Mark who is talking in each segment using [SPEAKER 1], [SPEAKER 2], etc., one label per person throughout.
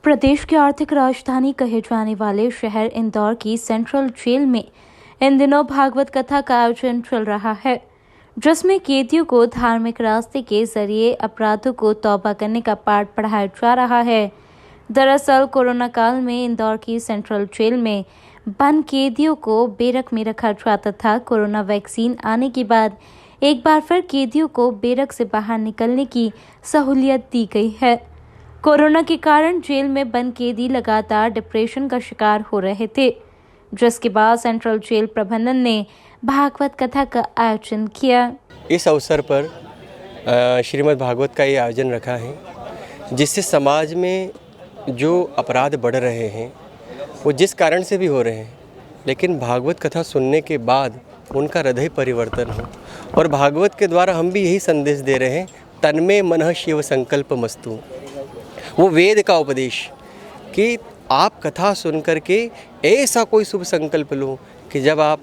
[SPEAKER 1] प्रदेश की आर्थिक राजधानी कहे जाने वाले शहर इंदौर की सेंट्रल जेल में इन दिनों भागवत कथा का आयोजन चल रहा है, जिसमें कैदियों को धार्मिक रास्ते के जरिए अपराधों को तौबा करने का पाठ पढ़ाया जा रहा है। दरअसल कोरोना काल में इंदौर की सेंट्रल जेल में बंद कैदियों को बेरक में रखा जाता था। कोरोना वैक्सीन आने के बाद एक बार फिर कैदियों को बेरक से बाहर निकलने की सहूलियत दी गई है। कोरोना के कारण जेल में बंद कैदी लगातार डिप्रेशन का शिकार हो रहे थे, जिसके बाद सेंट्रल जेल प्रबंधन ने भागवत कथा का आयोजन किया।
[SPEAKER 2] इस अवसर पर श्रीमद् भागवत का ये आयोजन रखा है, जिससे समाज में जो अपराध बढ़ रहे हैं वो जिस कारण से भी हो रहे हैं, लेकिन भागवत कथा सुनने के बाद उनका हृदय परिवर्तन हो। और भागवत के द्वारा हम भी यही संदेश दे रहे हैं, तन्मे मनः शिव संकल्प मस्तु। वो वेद का उपदेश कि आप कथा सुन कर के ऐसा कोई शुभ संकल्प लो कि जब आप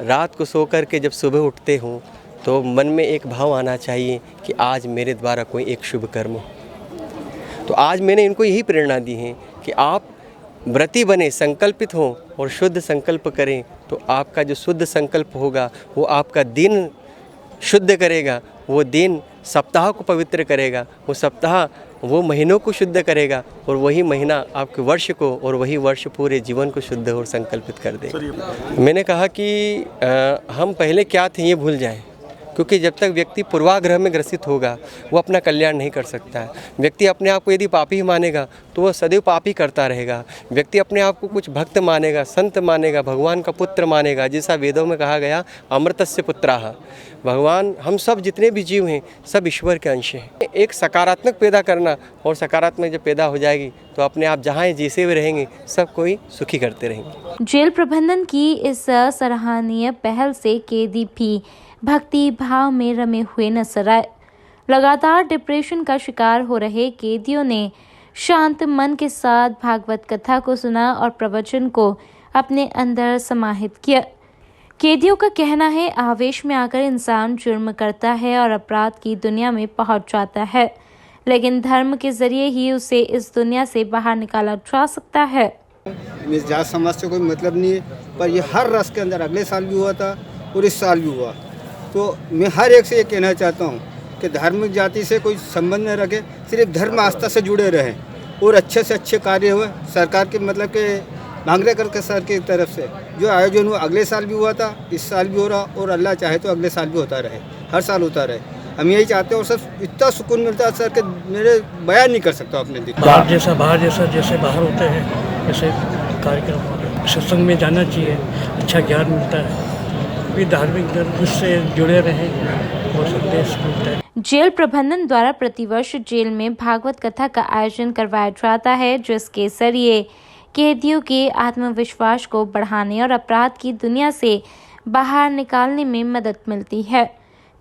[SPEAKER 2] रात को सो कर के जब सुबह उठते हो तो मन में एक भाव आना चाहिए कि आज मेरे द्वारा कोई एक शुभ कर्म हो। तो आज मैंने इनको यही प्रेरणा दी है कि आप व्रती बने, संकल्पित हों और शुद्ध संकल्प करें, तो आपका जो शुद्ध संकल्प होगा वो आपका दिन शुद्ध करेगा, वो दिन सप्ताह को पवित्र करेगा, वो सप्ताह वो महीनों को शुद्ध करेगा और वही महीना आपके वर्ष को और वही वर्ष पूरे जीवन को शुद्ध और संकल्पित कर देगा। मैंने कहा कि हम पहले क्या थे ये भूल जाएं, क्योंकि जब तक व्यक्ति पूर्वाग्रह में ग्रसित होगा वो अपना कल्याण नहीं कर सकता है। व्यक्ति अपने आप को यदि पापी मानेगा तो वह सदैव पापी करता रहेगा। व्यक्ति अपने आप को कुछ भक्त मानेगा, संत मानेगा, भगवान का पुत्र मानेगा, जैसा वेदों में कहा गया अमृतस्य पुत्राः। भगवान, हम सब जितने भी जीव हैं सब ईश्वर के अंश हैं। एक सकारात्मक पैदा करना, और सकारात्मक जब पैदा हो जाएगी तो अपने आप जहाँ जैसे भी रहेंगे सब कोई सुखी करते रहेंगे।
[SPEAKER 1] जेल प्रबंधन की इस सराहनीय पहल से कैदी भी भक्ति भाव में रमे हुए नजर आए। लगातार डिप्रेशन का शिकार हो रहे कैदियों ने शांत मन के साथ भागवत कथा को सुना और प्रवचन को अपने अंदर समाहित किया। कैदियों का कहना है, आवेश में आकर इंसान जुर्म करता है और अपराध की दुनिया में पहुंच जाता है, लेकिन धर्म के जरिए ही उसे इस दुनिया से बाहर निकाला जा सकता है।
[SPEAKER 3] इस जात समाज से कोई मतलब नहीं है, पर ये हर रस के अंदर अगले साल भी हुआ था और इस साल भी हुआ। तो मैं हर एक से ये कहना चाहता हूँ कि धार्मिक जाति से कोई संबंध न रखे, सिर्फ धर्म आस्था से जुड़े रहें और अच्छे से अच्छे कार्य हुए। सरकार के मतलब के मांगरेकर के सर की तरफ से जो आयोजन हुआ अगले साल भी हुआ था, इस साल भी हो रहा, और अल्लाह चाहे तो अगले साल भी होता रहे, हर साल होता रहे। हम यही चाहते हैं और सब इतना सुकून मिलता है सर कि मेरे बयान नहीं कर सकता अपने दिल।
[SPEAKER 4] बाहर जैसे बाहर होते हैं ऐसे कार्यक्रम होते हैं। सत्संग में जाना चाहिए, अच्छा ज्ञान मिलता है, भी धार्मिक धर्म से जुड़े रहें और संदेश मिलता है।
[SPEAKER 1] जेल प्रबंधन द्वारा प्रतिवर्ष जेल में भागवत कथा का आयोजन करवाया जाता है, जिसके जरिए कैदियों के आत्मविश्वास को बढ़ाने और अपराध की दुनिया से बाहर निकालने में मदद मिलती है,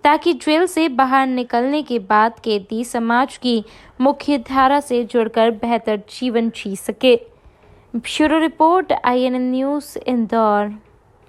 [SPEAKER 1] ताकि जेल से बाहर निकलने के बाद कैदी समाज की मुख्य धारा से जुड़कर बेहतर जीवन जी सके। Bureau report, INN news, Indore.